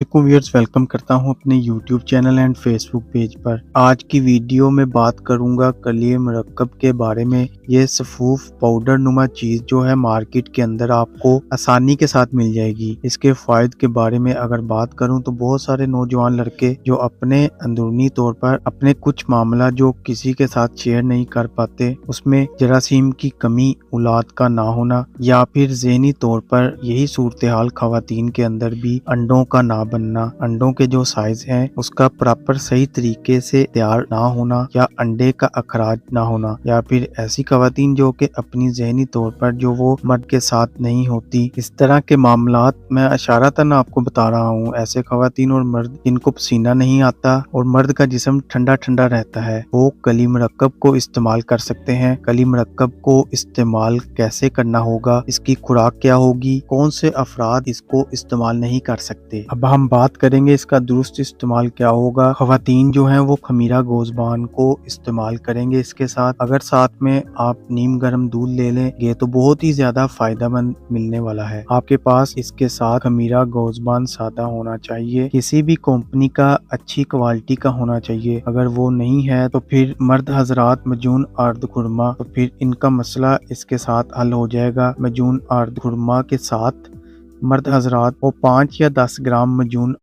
को viewers welcome करता हूं अपने YouTube channel and Facebook page पर। आज की वीडियो में बात करूंगा कलीय मरकब के बारे में। ये सफूफ पाउडर नुमा चीज जो है मार्केट के अंदर आपको आसानी के साथ मिल जाएगी। इसके फायदे के बारे में अगर बात करूं तो बहुत सारे नौजवान लड़के जो अपने अंदरूनी तौर पर अपने कुछ मामला जो किसी के साथ शेयर नहीं कर पाते, उसमें जरासीम की कमी, औलाद का ना होना या फिर ज़हनी तौर पर यही सूरत हाल खवातीन के अंदर भी अंडों का ना बनना, अंडों के जो साइज हैं उसका प्रॉपर सही तरीके से तैयार ना होना या अंडे का अखराज ना होना, या फिर ऐसी खवातीन जो कि अपनी ज़हनी तौर पर जो वो मर्द के साथ नहीं होती। इस तरह के मामलात मैं इशारतन आपको बता रहा हूँ। ऐसे खवातीन और मर्द जिनको पसीना नहीं आता और मर्द का जिस्म ठंडा ठंडा रहता है, वो कली मरकब को इस्तेमाल कर सकते हैं। कली मरकब को इस्तेमाल कैसे करना होगा, इसकी खुराक क्या होगी, कौन से अफराद इसको इस्तेमाल नहीं कर सकते। अब हम बात करेंगे इसका दुरुस्त इस्तेमाल क्या होगा। खवातीन जो हैं वो खमीरा गोज़बान को इस्तेमाल करेंगे इसके साथ। अगर साथ में आप नीम गर्म दूध ले लेंगे तो बहुत ही ज्यादा फायदेमंद मिलने वाला है। आपके पास इसके साथ खमीरा गोज़बान सादा होना चाहिए, किसी भी कंपनी का अच्छी क्वालिटी का होना चाहिए। अगर वो नहीं है तो फिर मर्द हजरात मजून अर्द खुरमा, तो फिर इनका मसला इसके साथ हल हो जाएगा। मजून अर्द खुरमा के साथ मर्द हजरात वो 5 या 10 ग्राम मजून